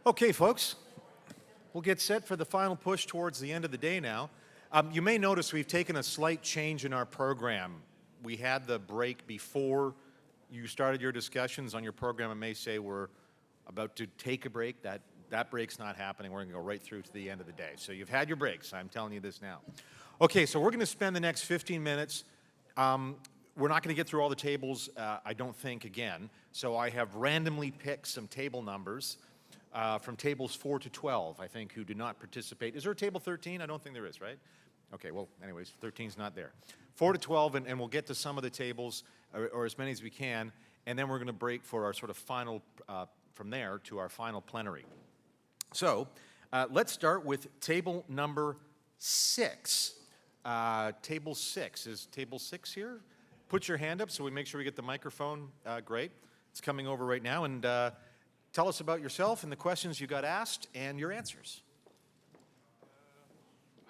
Okay, folks, we'll get set for the final push towards the end of the day now. You may notice we've taken a slight change in our program. We had the break before you started your discussions on your program. It may say we're about to take a break. That break's not happening. We're going to go right through to the end of the day. So you've had your breaks. I'm telling you this now. Okay, so we're going to spend the next 15 minutes. We're not going to get through all the tables, I don't think, again. So I have randomly picked some table numbers from tables 4 to 12, I think, who do not participate. Is there a table 13? I don't think there is, right? Okay, well, anyways, 13's not there. 4 to 12, and we'll get to some of the tables, or as many as we can, and then we're going to break for our sort of final, from there to our final plenary. So let's start with table number 6. Table 6. Is table 6 here? Put your hand up so we make sure we get the microphone. Great. It's coming over right now. And tell us about yourself and the questions you got asked and your answers.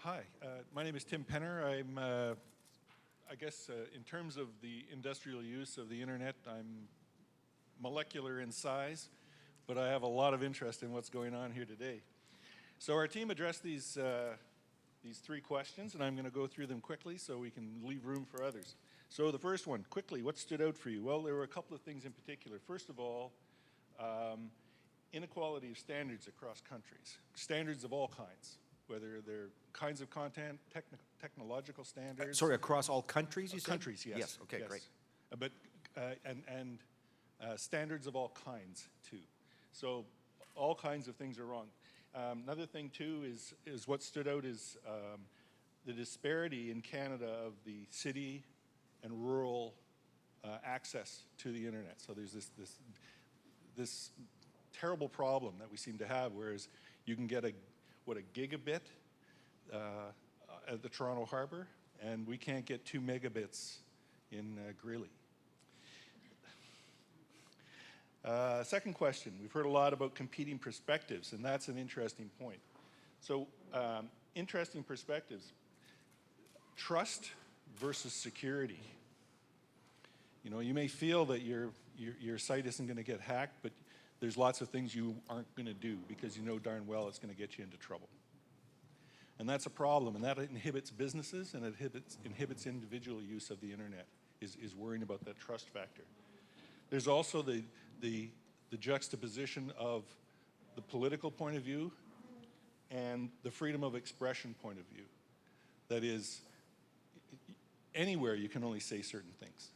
Hi, my name is Tim Penner. I'm, I guess, in terms of the industrial use of the internet, I'm molecular in size, but I have a lot of interest in what's going on here today. So our team addressed these 3 questions, and I'm going to go through them quickly so we can leave room for others. So the first one, quickly, what stood out for you? Well, there were a couple of things in particular. First of all, inequality of standards across countries, standards of all kinds, whether they're kinds of content, technological standards. Sorry, across all countries, you said? Countries, yes. Yes, okay, yes. great. But, standards of all kinds, too. So all kinds of things are wrong. Another thing, too, is what stood out is the disparity in Canada of the city and rural access to the internet. So there's this terrible problem that we seem to have, whereas you can get a gigabit at the Toronto Harbor, and we can't get 2 megabits in Greeley. Second question, we've heard a lot about competing perspectives, and that's an interesting point. So interesting perspectives, trust versus security. You know, you may feel that your site isn't going to get hacked, but there's lots of things you aren't going to do because you know darn well it's going to get you into trouble. And that's a problem, and that inhibits businesses and it inhibits individual use of the internet, is worrying about that trust factor. There's also the juxtaposition of the political point of view and the freedom of expression point of view. That is, anywhere you can only say certain things,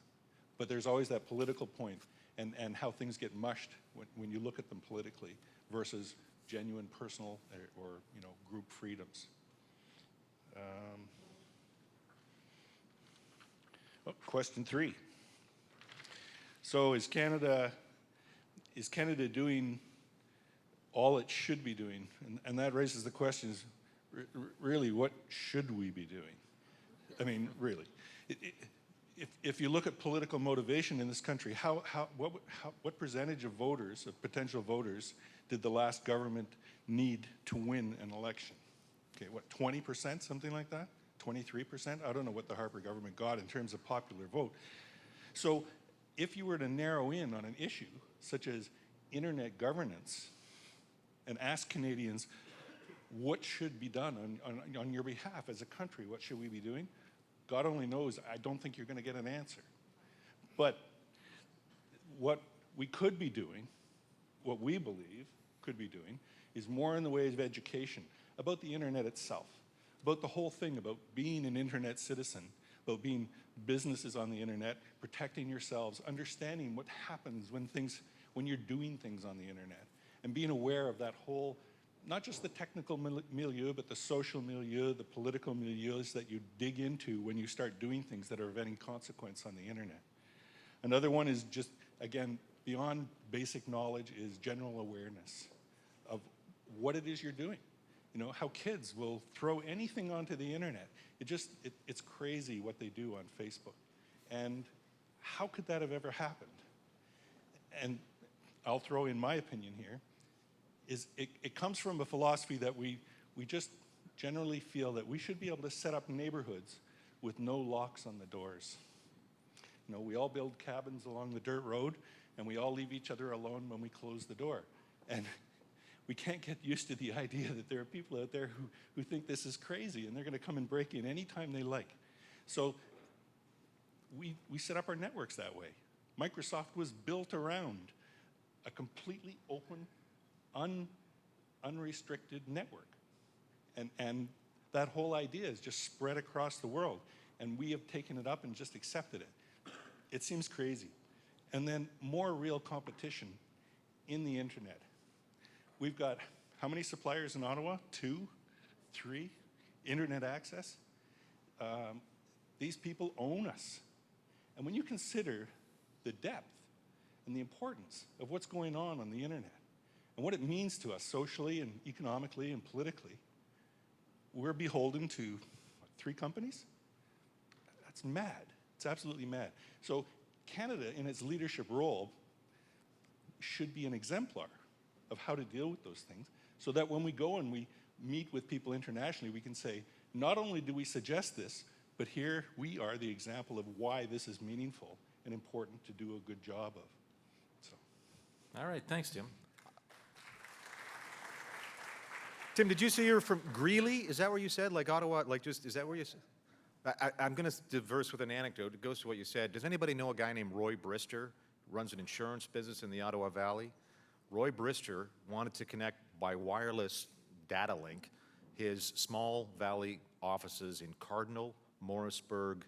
but there's always that political point and how things get mushed when you look at them politically versus genuine personal or group freedoms. Question 3. So is Canada doing all it should be doing? And that raises the question, really, what should we be doing? I mean, really. If you look at political motivation in this country, what percentage of voters, of potential voters, did the last government need to win an election? Okay, what, 20%, something like that? 23%? I don't know what the Harper government got in terms of popular vote. So if you were to narrow in on an issue such as internet governance and ask Canadians what should be done on your behalf as a country, what should we be doing? God only knows, I don't think you're going to get an answer. But what we could be doing, what we believe could be doing, is more in the ways of education about the internet itself, about the whole thing, about being an internet citizen, about being businesses on the internet, protecting yourselves, understanding what happens when you're doing things on the internet, and being aware of that whole, not just the technical milieu, but the social milieu, the political milieus that you dig into when you start doing things that are of any consequence on the internet. Another one is just, again, beyond basic knowledge, is general awareness of what it is you're doing. You know, how kids will throw anything onto the internet. It's crazy what they do on Facebook. And how could that have ever happened? And I'll throw in my opinion here, is it comes from a philosophy that we just generally feel that we should be able to set up neighborhoods with no locks on the doors. You know, we all build cabins along the dirt road, and we all leave each other alone when we close the door. And we can't get used to the idea that there are people out there who think this is crazy and they're going to come and break in anytime they like. So we set up our networks that way. Microsoft was built around a completely open, unrestricted network. And that whole idea is just spread across the world. And we have taken it up and just accepted it. It seems crazy. And then more real competition in the internet. We've got how many suppliers in Ottawa? 2, 3, internet access. These people own us. And when you consider the depth and the importance of what's going on the internet and what it means to us socially and economically and politically, we're beholden to what, 3 companies? That's mad. It's absolutely mad. So Canada, in its leadership role, should be an exemplar of how to deal with those things, so that when we go and we meet with people internationally, we can say, not only do we suggest this, but here we are the example of why this is meaningful and important to do a good job of. So. All right, thanks, Tim. Tim, did you say you're from Greeley? Is that where you said? Like Ottawa, like just, is that where you said? I'm going to diverse with an anecdote. It goes to what you said. Does anybody know a guy named Roy Brister? Runs an insurance business in the Ottawa Valley. Roy Brister wanted to connect by wireless data link his small valley offices in Cardinal, Morrisburg,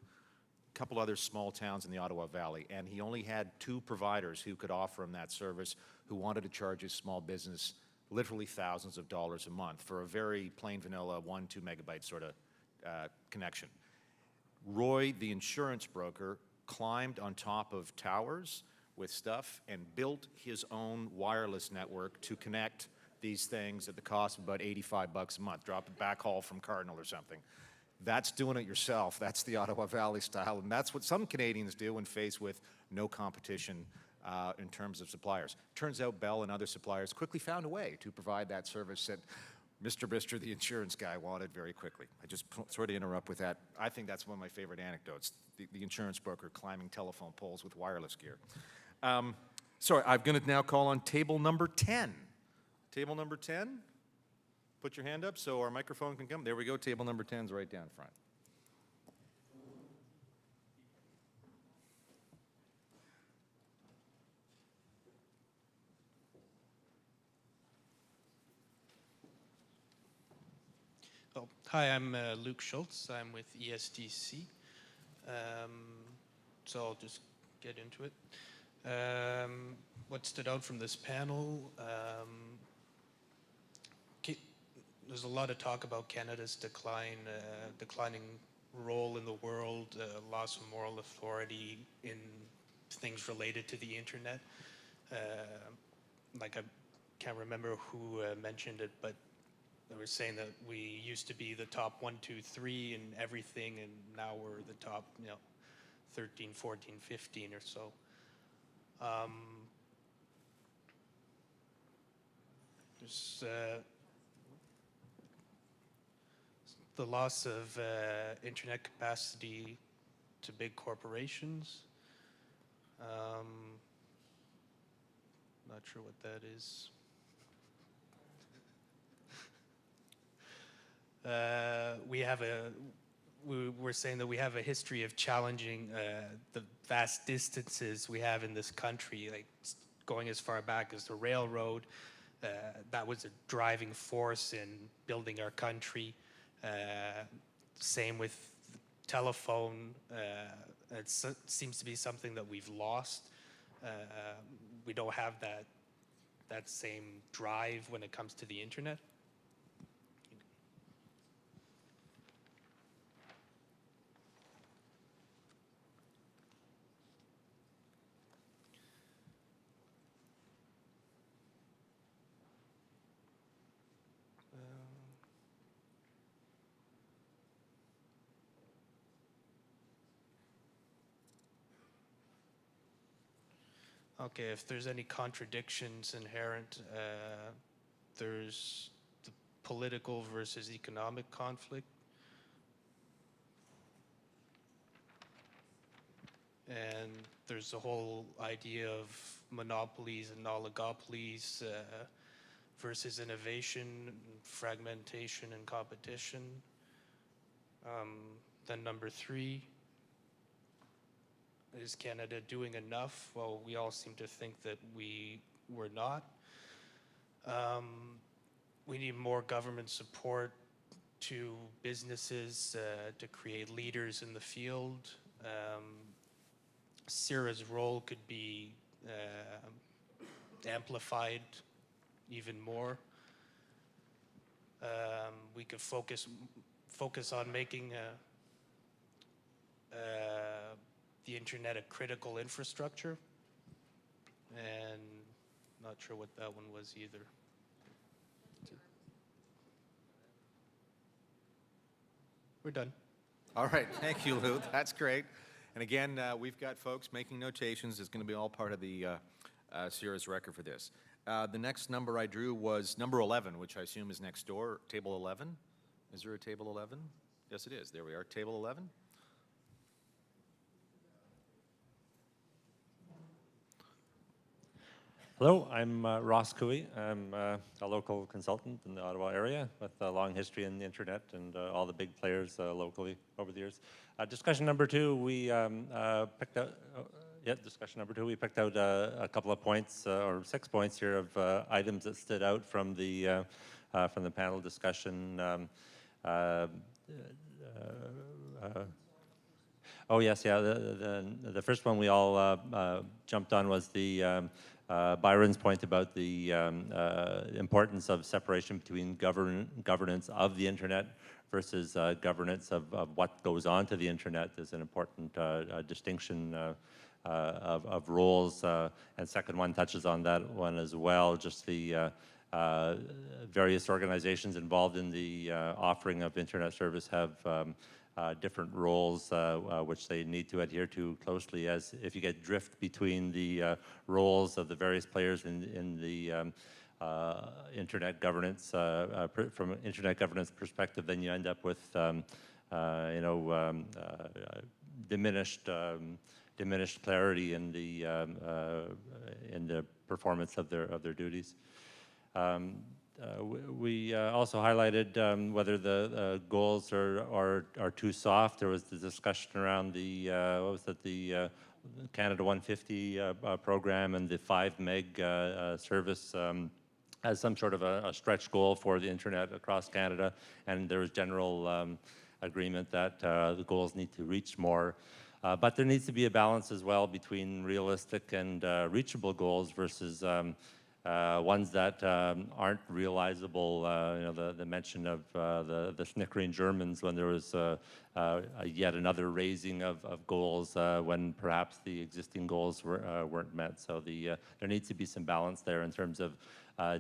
a couple other small towns in the Ottawa Valley, and he only had 2 providers who could offer him that service, who wanted to charge his small business literally thousands of dollars a month for a very plain vanilla 1-2 megabyte sort of connection. Roy, the insurance broker, climbed on top of towers with stuff and built his own wireless network to connect these things at the cost of about $85 a month. Drop a backhaul from Cardinal or something. That's doing it yourself. That's the Ottawa Valley style, and that's what some Canadians do when faced with no competition in terms of suppliers. Turns out Bell and other suppliers quickly found a way to provide that service that Mr. Brister, the insurance guy, wanted very quickly. I just sort of interrupt with that. I think that's one of my favorite anecdotes, the insurance broker climbing telephone poles with wireless gear. Sorry, I'm going to now call on table number 10. Table number 10, put your hand up so our microphone can come. There we go, table number 10 is right down front. Oh, hi, I'm Luke Schultz. I'm with ESDC. So I'll just get into it. What stood out from this panel? There's a lot of talk about Canada's declining role in the world, loss of moral authority in things related to the internet. Like I can't remember who mentioned it, but they were saying that we used to be the top 1, 2, 3 in everything, and now we're the top, 13, 14, 15 or so. There's the loss of internet capacity to big corporations. Not sure what that is. We're saying that we have a history of challenging the vast distances we have in this country, like going as far back as the railroad. That was a driving force in building our country. Same with telephone. It seems to be something that we've lost. We don't have that same drive when it comes to the internet. Okay, if there's any contradictions inherent, there's the political versus economic conflict. And there's the whole idea of monopolies and oligopolies versus innovation, fragmentation, and competition. Then number 3, is Canada doing enough? Well, we all seem to think that we're not. We need more government support to businesses to create leaders in the field. CIRA's role could be amplified even more. We could focus on making the internet a critical infrastructure, and not sure what that one was either. We're done. All right, thank you, Lou. That's great. And again, we've got folks making notations. It's going to be all part of the CIRA's record for this. The next number I drew was number 11, which I assume is next door, table 11. Is there a table 11? Yes, it is. There we are, table 11. Hello, I'm Ross Cooey. I'm a local consultant in the Ottawa area with a long history in the internet and all the big players locally over the years. Discussion number 2, we picked out. Discussion number 2. We picked out a couple of points, or 6 points here of items that stood out from the panel discussion. Oh yes, yeah. The first one we all jumped on was the Byron's point about the importance of separation between governance of the internet versus governance of what goes on to the internet is an important distinction of roles. And second one touches on that one as well, just the various organizations involved in the offering of internet service have different roles which they need to adhere to closely, as if you get drift between the roles of the various players in the internet governance, from an internet governance perspective, then you end up with diminished clarity in the performance of their duties. We also highlighted whether the goals are too soft. There was the discussion around the Canada 150 program and the 5 meg service as some sort of a stretch goal for the internet across Canada, and there was general agreement that the goals need to reach more. But there needs to be a balance as well between realistic and reachable goals versus ones that aren't realizable. The mention of the snickering Germans when there was yet another raising of goals when perhaps the existing goals weren't met. So there needs to be some balance there in terms of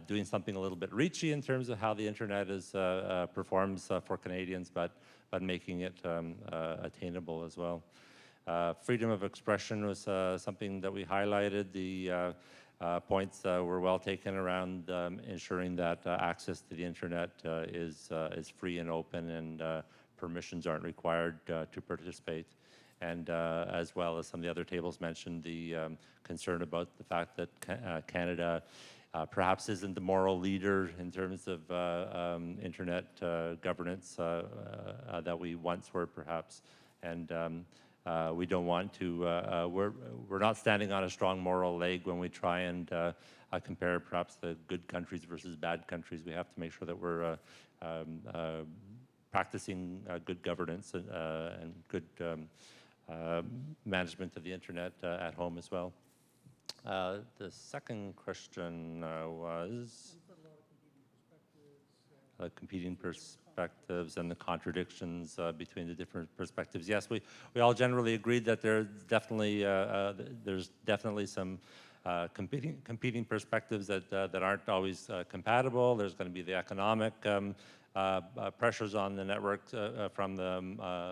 doing something a little bit reachy in terms of how the internet performs for Canadians, but making it attainable as well. Freedom of expression was something that we highlighted. The points were well taken around ensuring that access to the internet is free and open, and permissions aren't required to participate. And as well as some of the other tables mentioned, the concern about the fact that Canada perhaps isn't the moral leader in terms of internet governance that we once were, perhaps. And we don't want to, we're not standing on a strong moral leg when we try and compare perhaps the good countries versus bad countries. We have to make sure that we're practicing good governance and good management of the internet at home as well. The second question was competing perspectives and the contradictions between the different perspectives. Yes, we all generally agreed that there's definitely some competing perspectives that aren't always compatible. There's going to be the economic pressures on the network from the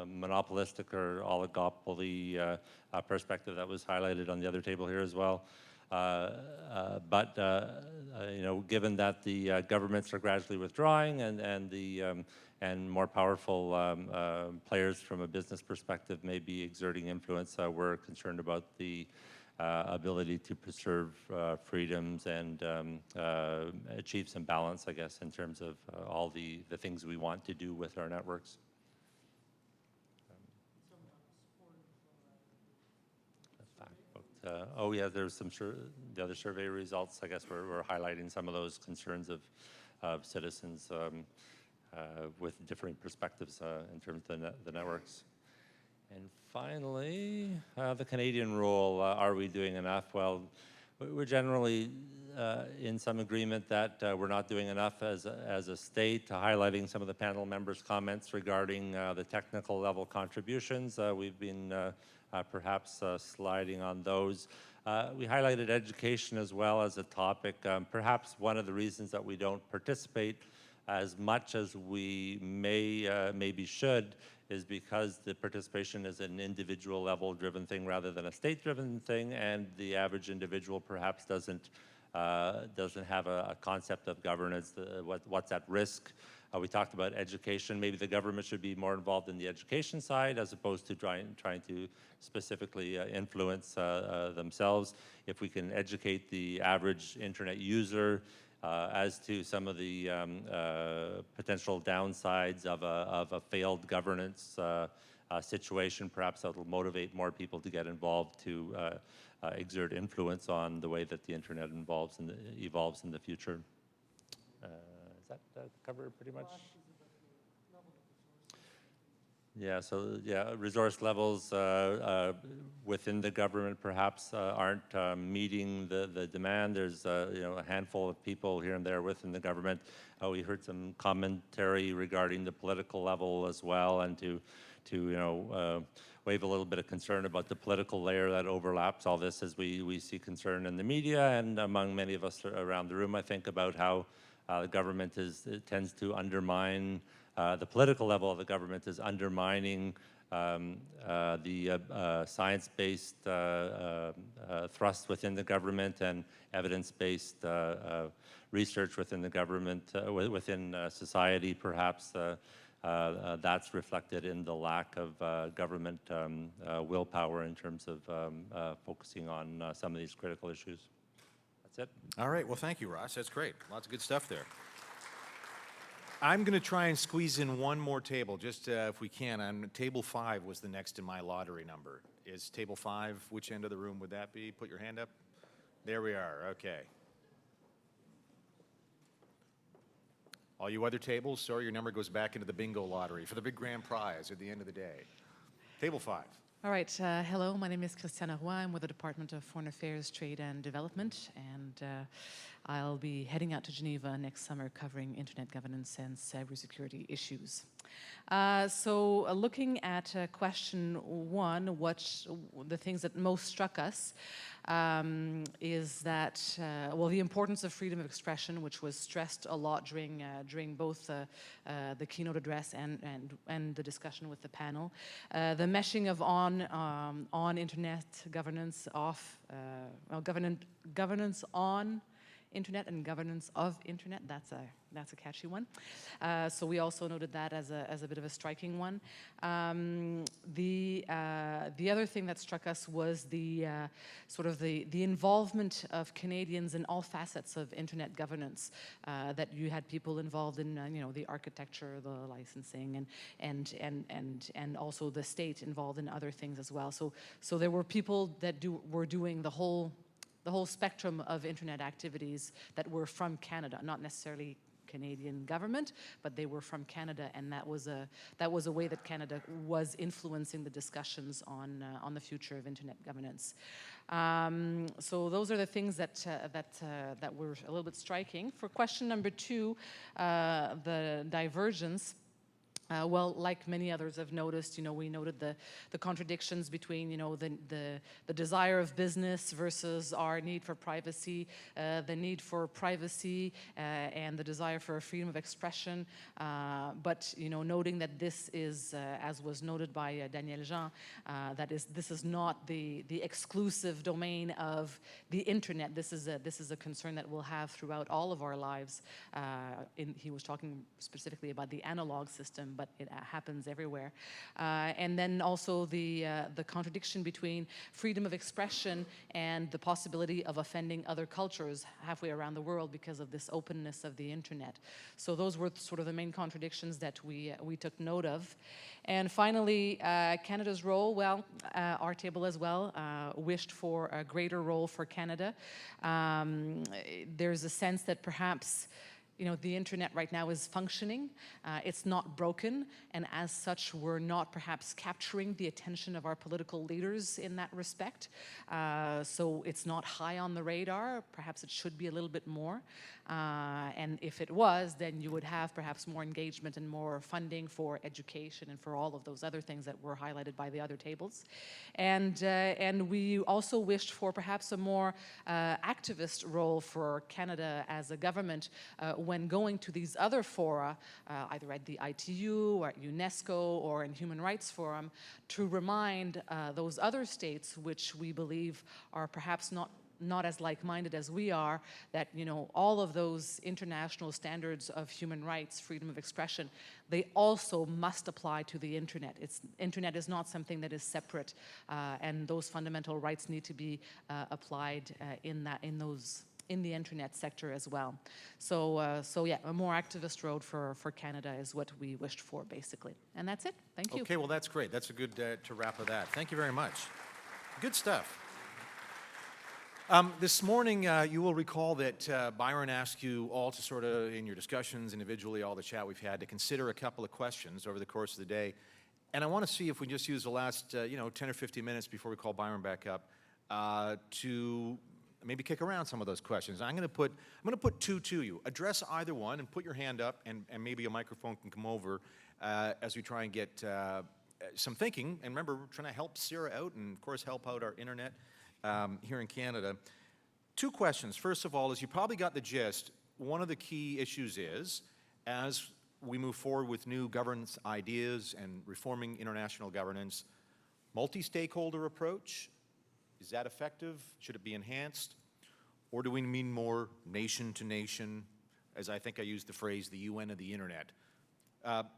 monopolistic or oligopoly perspective that was highlighted on the other table here as well. Given that the governments are gradually withdrawing and more powerful players from a business perspective may be exerting influence, we're concerned about the ability to preserve freedoms and achieve some balance, I guess, in terms of all the things we want to do with our networks. Oh yeah, there's some the other survey results. I guess we're highlighting some of those concerns of citizens with differing perspectives in terms of the networks. And finally, the Canadian role. Are we doing enough? Well, we're generally in some agreement that we're not doing enough as a state. Highlighting some of the panel members' comments regarding the technical level contributions. We've been perhaps sliding on those. We highlighted education as well as a topic. Perhaps one of the reasons that we don't participate as much as we maybe should is because the participation is an individual level driven thing rather than a state driven thing, and the average individual perhaps doesn't have a concept of governance, what's at risk. We talked about education. Maybe the government should be more involved in the education side as opposed to trying to specifically influence themselves. If we can educate the average internet user as to some of the potential downsides of a failed governance situation, perhaps that will motivate more people to get involved to exert influence on the way that the internet evolves in the future. Does that cover pretty much? Yeah, so yeah, resource levels within the government perhaps aren't meeting the demand. There's a handful of people here and there within the government. We heard some commentary regarding the political level as well, and to wave a little bit of concern about the political layer that overlaps all this, as we see concern in the media and among many of us around the room, I think, about how the government tends to undermine, the political level of the government is undermining the science-based thrust within the government and evidence-based research within the government, within society, perhaps. That's reflected in the lack of government willpower in terms of focusing on some of these critical issues. That's it. All right, well, thank you, Ross. That's great. Lots of good stuff there. I'm going to try and squeeze in one more table, just if we can. Table 5 was the next in my lottery number. Is table 5, which end of the room would that be? Put your hand up. There we are, okay. All you other tables, sorry, your number goes back into the bingo lottery for the big grand prize at the end of the day. Table 5. All right, hello, my name is Christiane Roy. I'm with the Department of Foreign Affairs, Trade and Development, and I'll be heading out to Geneva next summer covering internet governance and cybersecurity issues. So looking at question 1, what the things that most struck us is that, well, the importance of freedom of expression, which was stressed a lot during both the keynote address and the discussion with the panel. The meshing of on internet, governance off, governance on internet and governance of internet. That's a catchy one. So we also noted that as a bit of a striking one. The other thing that struck us was the sort of the involvement of Canadians in all facets of internet governance. That you had people involved in the architecture, the licensing, and also the state involved in other things as well. So there were people that were doing the whole spectrum of internet activities that were from Canada, not necessarily Canadian government, but they were from Canada, and that was a way that Canada was influencing the discussions on the future of internet governance. So those are the things that were a little bit striking. For question number 2, the divergence. Well, like many others have noticed, we noted the contradictions between, the desire of business versus our need for privacy, the need for privacy and the desire for freedom of expression. But, noting that this is, as was noted by Daniel Jean, this is not the exclusive domain of the internet. This is a concern that we'll have throughout all of our lives. He was talking specifically about the analog system, but it happens everywhere. And then also the contradiction between freedom of expression and the possibility of offending other cultures halfway around the world because of this openness of the internet. So those were sort of the main contradictions that we took note of. And finally, Canada's role, well, our table as well wished for a greater role for Canada. There's a sense that perhaps the internet right now is functioning. It's not broken, and as such, we're not perhaps capturing the attention of our political leaders in that respect. So it's not high on the radar. Perhaps it should be a little bit more. And if it was, then you would have perhaps more engagement and more funding for education and for all of those other things that were highlighted by the other tables. And we also wished for perhaps a more activist role for Canada as a government when going to these other fora, either at the ITU or at UNESCO or in Human Rights Forum, to remind those other states which we believe are perhaps not as like-minded as we are, that all of those international standards of human rights, freedom of expression, they also must apply to the internet. Internet is not something that is separate, and those fundamental rights need to be applied in the internet sector as well. So yeah, a more activist road for Canada is what we wished for, basically. And that's it. Thank you. Okay, well, that's great. That's a good to wrap with that. Thank you very much. Good stuff. This morning, you will recall that Byron asked you all to sort of, in your discussions, individually, all the chat we've had, to consider a couple of questions over the course of the day. And I want to see if we just use the last, 10 or 15 minutes before we call Byron back up to maybe kick around some of those questions. I'm going to put two to you. Address either one and put your hand up, and maybe a microphone can come over as we try and get some thinking. And remember, we're trying to help Sarah out and, of course, help out our internet here in Canada. Two questions. First of all, as you probably got the gist, one of the key issues is, as we move forward with new governance ideas and reforming international governance, multi-stakeholder approach, is that effective? Should it be enhanced? Or do we mean more nation to nation, as I think I used the phrase, the UN of the internet?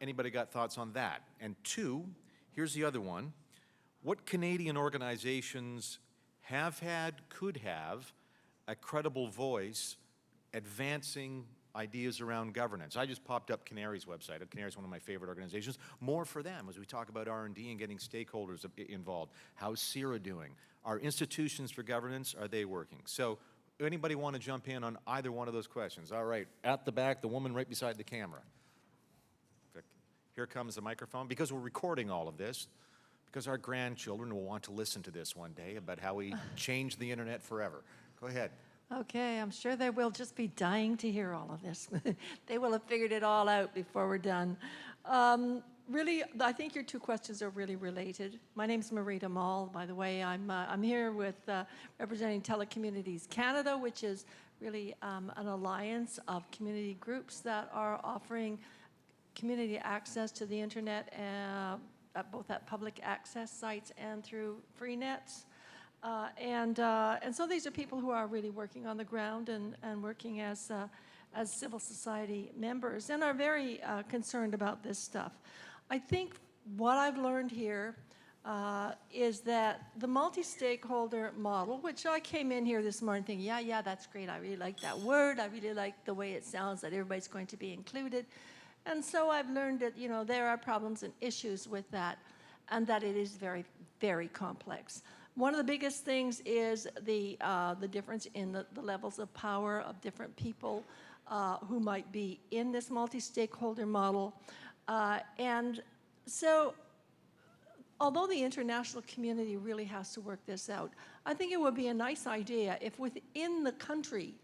Anybody got thoughts on that? And two, here's the other one. What Canadian organizations have had, could have, a credible voice advancing ideas around governance? I just popped up Canary's website. Canary is one of my favorite organizations. More for them as we talk about R&D and getting stakeholders involved. How's CIRA doing? Our institutions for governance, are they working? So anybody want to jump in on either one of those questions? All right, at the back, the woman right beside the camera. Here comes the microphone. Because we're recording all of this, because our grandchildren will want to listen to this one day about how we changed the internet forever. Go ahead. Okay, I'm sure they will just be dying to hear all of this. They will have figured it all out before we're done. Really, I think your two questions are really related. My name's Marita Mall, by the way. I'm here with representing Telecommunities Canada, which is really an alliance of community groups that are offering community access to the internet, both at public access sites and through free nets. And so these are people who are really working on the ground and working as civil society members and are very concerned about this stuff. I think what I've learned here is that the multi-stakeholder model, which I came in here this morning thinking, yeah, that's great. I really like that word. I really like the way it sounds, that everybody's going to be included. And so I've learned that, there are problems and issues with that, and that it is very, very complex. One of the biggest things is the difference in the levels of power of different people who might be in this multi-stakeholder model. And so, although the international community really has to work this out, I think it would be a nice idea if within the country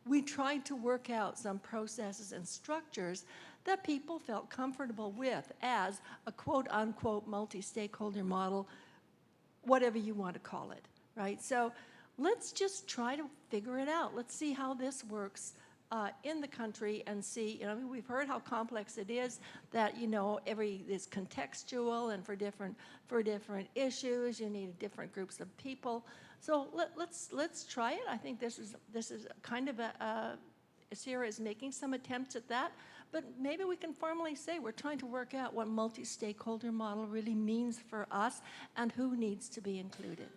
we tried to work out some processes and structures that people felt comfortable with as a quote-unquote multi-stakeholder model, whatever you want to call it, right? So let's just try to figure it out. Let's see how this works in the country and see, we've heard how complex it is, that, is contextual, and for different issues, you need different groups of people. So let's try it. I think this is kind of CIRA is making some attempts at that, but maybe we can formally say we're trying to work out what multi-stakeholder model really means for us and who needs to be included.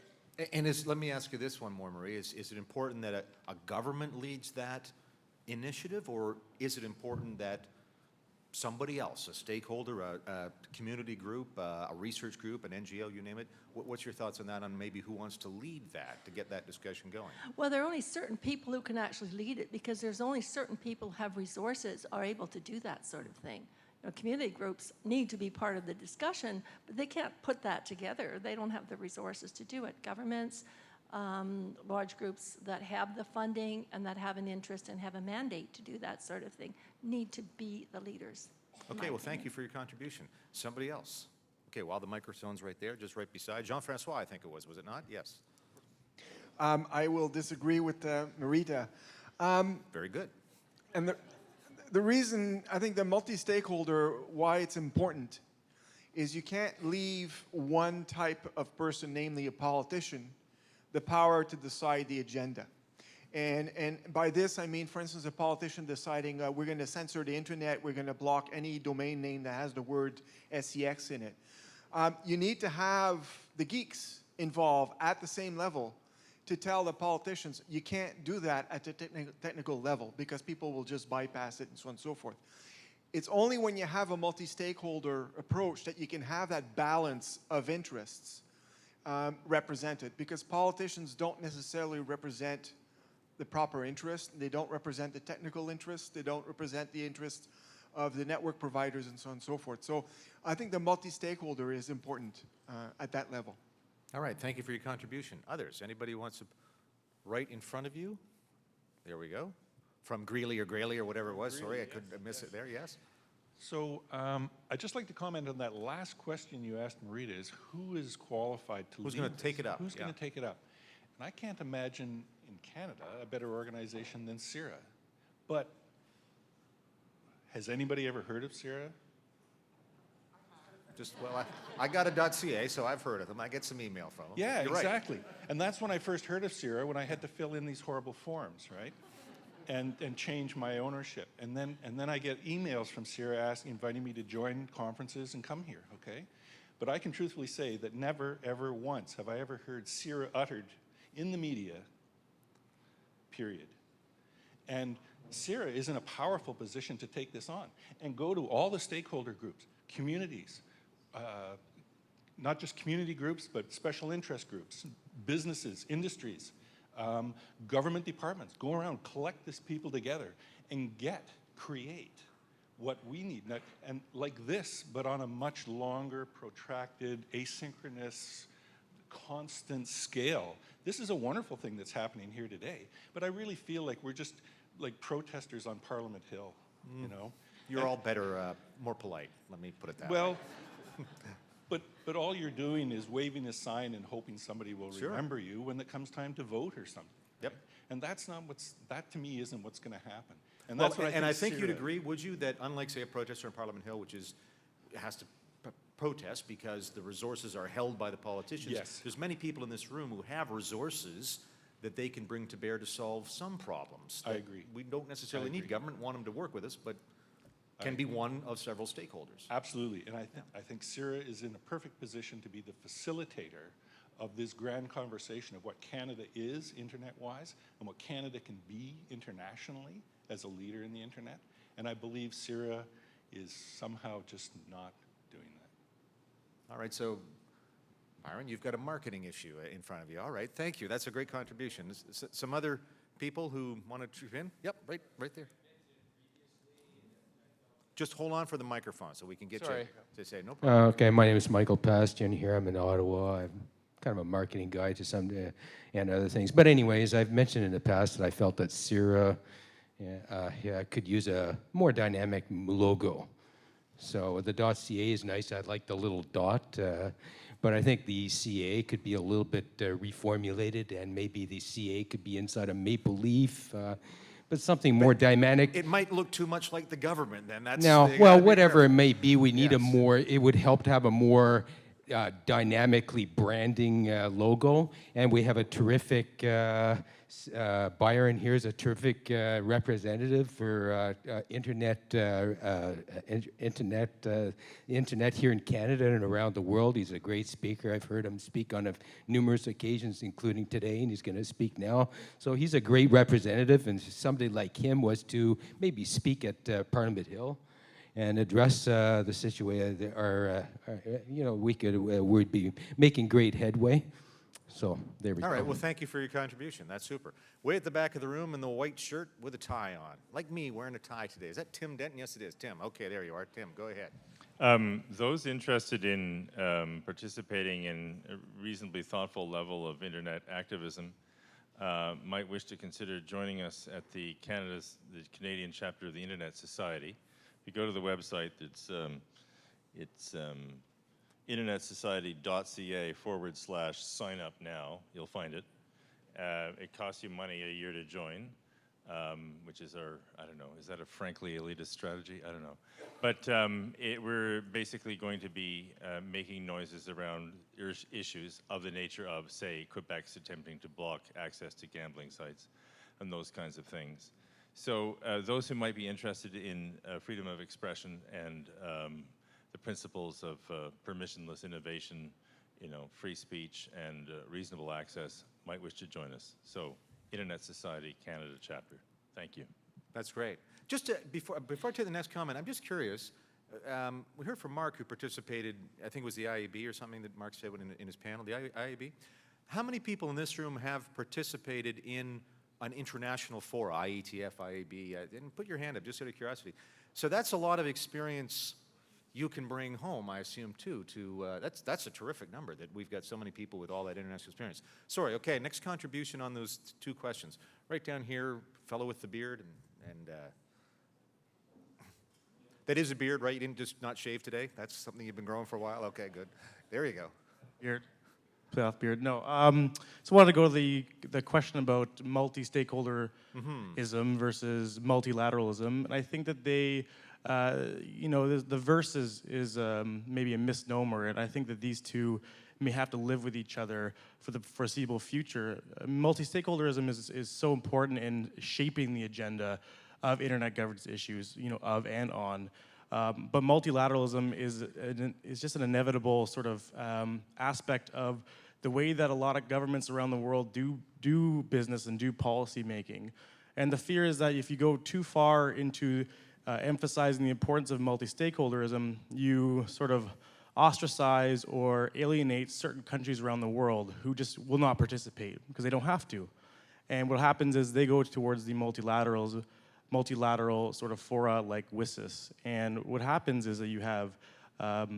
And let me ask you this one more, Marie. Is it important that a government leads that initiative, or is it important that somebody else, a stakeholder, a community group, a research group, an NGO, you name it? What's your thoughts on that, on maybe who wants to lead that, to get that discussion going? Well, there are only certain people who can actually lead it, because there's only certain people who have resources are able to do that sort of thing. You know, community groups need to be part of the discussion, but they can't put that together. They don't have the resources to do it. Governments, large groups that have the funding and that have an interest and have a mandate to do that sort of thing need to be the leaders. Okay, well, thank you for your contribution. Somebody else? Okay, well, the microphone's right there, just right beside. Jean-Francois, I think it was it not? Yes. I will disagree with Marita. Very good. And the reason I think the multi-stakeholder, why it's important, is you can't leave one type of person, namely a politician, the power to decide the agenda. And by this, I mean, for instance, a politician deciding we're going to censor the internet, we're going to block any domain name that has the word SEX in it. You need to have the geeks involved at the same level to tell the politicians you can't do that at the technical level because people will just bypass it and so on and so forth. It's only when you have a multi-stakeholder approach that you can have that balance of interests represented, because politicians don't necessarily represent the proper interest. They don't represent the technical interest. They don't represent the interests of the network providers and so on and so forth. So I think the multi-stakeholder is important at that level. All right, thank you for your contribution. Others, anybody who wants to, right in front of you? There we go. From Greeley or whatever it was. Sorry, I could miss it there, yes? So I'd just like to comment on that last question you asked Marita, is who is qualified to lead? Who's going to take it up? Who's going to take it up? And I can't imagine in Canada a better organization than CIRA. But has anybody ever heard of CIRA? Just, well, I got a .ca, so I've heard of them. I get some email from them. Yeah, You're right. exactly. And that's when I first heard of CIRA, when I had to fill in these horrible forms, right? And change my ownership. And then I get emails from CIRA inviting me to join conferences and come here, okay? But I can truthfully say that never, ever once have I ever heard CIRA uttered in the media, period. And CIRA is in a powerful position to take this on and go to all the stakeholder groups, communities, not just community groups, but special interest groups, businesses, industries, government departments. Go around, collect these people together and create what we need. And like this, but on a much longer, protracted, asynchronous, constant scale. This is a wonderful thing that's happening here today, but I really feel like we're just like protesters on Parliament Hill, you know? You're all better, more polite, let me put it that way. Well, but all you're doing is waving a sign and hoping somebody will remember you when it comes time to vote or something. Yep. And that's not that to me isn't what's going to happen. And Well, that's what and I think you'd CIRA agree, would you, that unlike, say, a protester in Parliament Hill, which has to protest because the resources are held by the politicians, Yes. there's many people in this room who have resources that they can bring to bear to solve some problems. I that agree. We don't necessarily I need agree. government, want them to work with us, but can be one of several stakeholders. Absolutely, and I think CIRA is in a perfect position to be the facilitator of this grand conversation of what Canada is internet-wise and what Canada can be internationally as a leader in the internet. And I believe CIRA is somehow just not doing that. All right, so Byron, you've got a marketing issue in front of you. All right, thank you. That's a great contribution. Some other people who want to chip in? Yep, right there. Just hold on for the microphone so we can get Sorry. you to say no problem. Okay, my name is Michael Pastian here. I'm in Ottawa. I'm kind of a marketing guy to some and other things. But anyways, I've mentioned in the past that I felt that CIRA could use a more dynamic logo. So the .ca is nice. I like the little dot. But I think the CA could be a little bit reformulated, and maybe the CA could be inside a maple leaf. But something more dynamic. It might look too much like the government then. That's Now, they well, gotta be whatever it careful. may be, we need a Yes. more, it would help to have a more dynamically branding logo, and we have a terrific Byron here is a terrific representative for internet here in Canada and around the world. He's a great speaker. I've heard him speak on numerous occasions, including today, and he's going to speak now. So he's a great representative, and somebody like him was to maybe speak at Parliament Hill and address the situation, we'd be making great headway. So there we go. All right, well, thank you for your contribution. That's super. Way at the back of the room in the white shirt with a tie on. Like me, wearing a tie today. Is that Tim Denton? Yes, it is. Tim. Okay, there you are. Tim, go ahead. Those interested in participating in a reasonably thoughtful level of internet activism might wish to consider joining us at the Canadian chapter of the Internet Society. If you go to the website, it's internetsociety.ca/sign up now. You'll find it. It costs you money a year to join, which is I don't know, is that a frankly elitist strategy? I don't know. But we're basically going to be making noises around issues of the nature of, say, Quebec's attempting to block access to gambling sites and those kinds of things. So those who might be interested in freedom of expression and the principles of permissionless innovation, free speech and reasonable access might wish to join us. So, Internet Society Canada chapter. Thank you. That's great. Just before I take the next comment, I'm just curious. We heard from Mark, who participated, I think it was the IAB or something that Mark said in his panel, the IAB. How many people in this room have participated in an international forum, IETF, IAB? And put your hand up, just out of curiosity. So that's a lot of experience you can bring home, I assume, too. That's a terrific number that we've got so many people with all that international experience. Sorry, okay, next contribution on those two questions. Right down here, fellow with the beard, and that is a beard, right? You didn't just not shave today? That's something you've been growing for a while? Okay, good. There you go. Beard. Playoff beard. No. So I wanted to go to the question about multi-stakeholderism versus multilateralism. And I think that the verse is maybe a misnomer, and I think that these two may have to live with each other for the foreseeable future. Multi-stakeholderism is so important in shaping the agenda of internet governance issues, of and on. But multilateralism is just an inevitable sort of aspect of the way that a lot of governments around the world do business and do policy making. And the fear is that if you go too far into emphasizing the importance of multi-stakeholderism, you sort of ostracize or alienate certain countries around the world who just will not participate because they don't have to. And what happens is they go towards the multilateral sort of fora like WSIS. And what happens is that you have a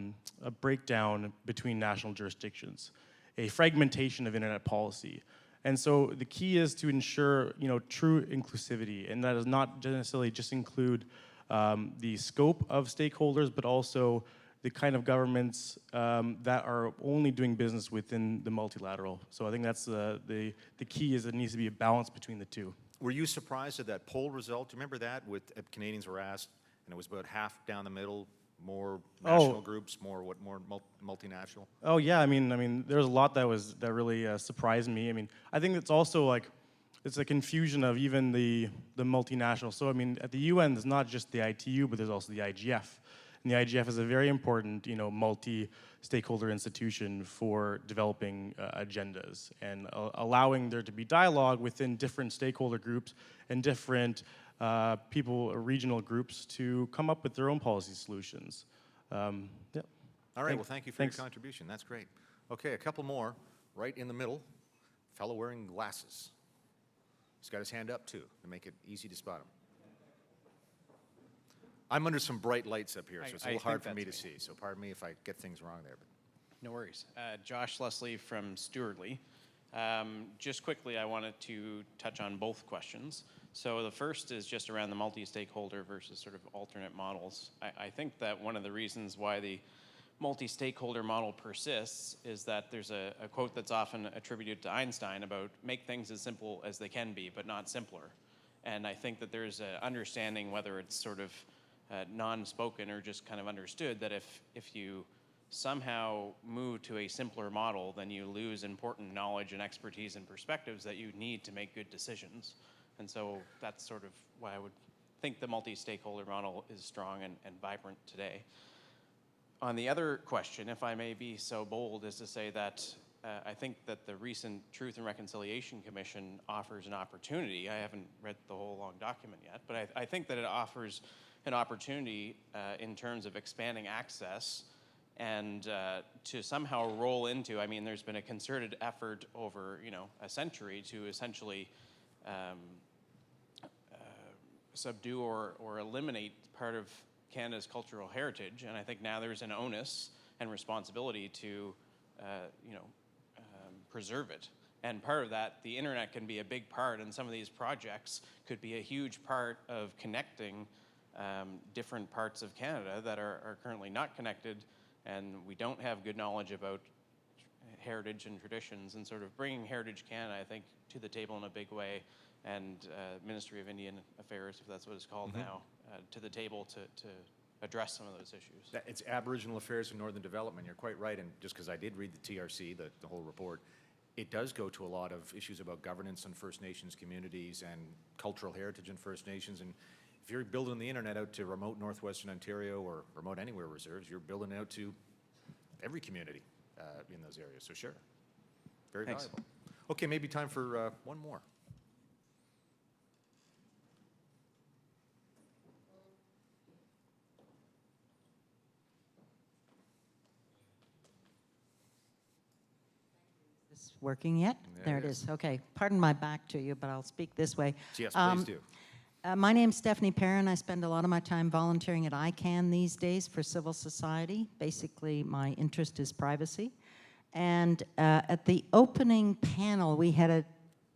breakdown between national jurisdictions, a fragmentation of internet policy. And so the key is to ensure true inclusivity, and that does not necessarily just include the scope of stakeholders, but also the kind of governments that are only doing business within the multilateral. So I think that's the key is it needs to be a balance between the two. Were you surprised at that poll result? Do you remember that? Canadians were asked, and it was about half down the middle, more national groups, more multinational? Oh yeah, I mean, there's a lot that really surprised me. I mean, I think it's also it's a confusion of even the multinational. So I mean, at the UN, there's not just the ITU, but there's also the IGF. And the IGF is a very important, multi-stakeholder institution for developing agendas and allowing there to be dialogue within different stakeholder groups and different regional groups to come up with their own policy solutions. All right, well, thank you for your contribution. That's great. Okay, a couple more, right in the middle. Fellow wearing glasses. He's got his hand up, too, to make it easy to spot him. I'm under some bright lights up here, so it's a little hard for me to see. So pardon me if I get things wrong there. But no worries. Josh Leslie from Stewartly. Just quickly, I wanted to touch on both questions. So the first is just around the multi-stakeholder versus sort of alternate models. I think that one of the reasons why the multi-stakeholder model persists is that there's a quote that's often attributed to Einstein about make things as simple as they can be, but not simpler. And I think that there's an understanding, whether it's sort of non-spoken or just kind of understood, that if you somehow move to a simpler model, then you lose important knowledge and expertise and perspectives that you need to make good decisions. And so that's sort of why I would think the multi-stakeholder model is strong and vibrant today. On the other question, if I may be so bold as to say that I think that the recent Truth and Reconciliation Commission offers an opportunity. I haven't read the whole long document yet, but I think that it offers an opportunity in terms of expanding access and to somehow roll into, I mean, there's been a concerted effort over, a century to essentially subdue or eliminate part of Canada's cultural heritage, and I think now there's an onus and responsibility to, preserve it. And part of that, the internet can be a big part, and some of these projects could be a huge part of connecting different parts of Canada that are currently not connected, and we don't have good knowledge about heritage and traditions, and sort of bringing Heritage Canada, I think, to the table in a big way, and Ministry of Indian Affairs, if that's what it's called now, to the table to address some of those issues. It's Aboriginal Affairs and Northern Development. You're quite right, and just because I did read the TRC, the whole report, it does go to a lot of issues about governance on First Nations communities and cultural heritage in First Nations. And if you're building the internet out to remote Northwestern Ontario or remote anywhere reserves, you're building it out to every community in those areas. So sure, very Thanks. valuable. Okay, maybe time for one more. Is working yet? There it is. Okay. Pardon my back to you, but I'll speak this way. Yes, please do. My name's Stephanie Perrin. I spend a lot of my time volunteering at ICANN these days for civil society. Basically, my interest is privacy. And at the opening panel, we had a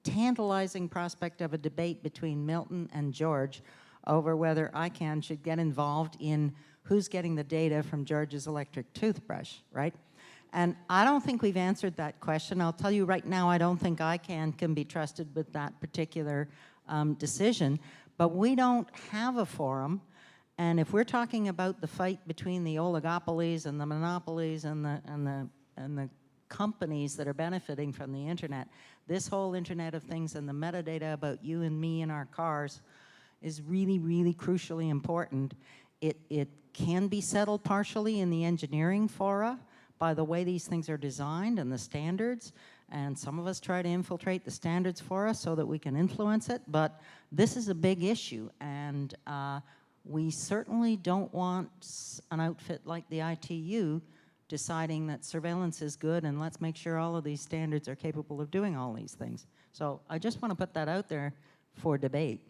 tantalizing prospect of a debate between Milton and George over whether ICANN should get involved in who's getting the data from George's electric toothbrush, right? And I don't think we've answered that question. I'll tell you right now, I don't think ICANN can be trusted with that particular decision, but we don't have a forum. And if we're talking about the fight between the oligopolies and the monopolies and the companies that are benefiting from the internet, this whole Internet of Things and the metadata about you and me in our cars is really, really crucially important. It can be settled partially in the engineering fora by the way these things are designed and the standards, and some of us try to infiltrate the standards for us so that we can influence it, but this is a big issue, and we certainly don't want an outfit like the ITU deciding that surveillance is good and let's make sure all of these standards are capable of doing all these things. So I just want to put that out there for debate.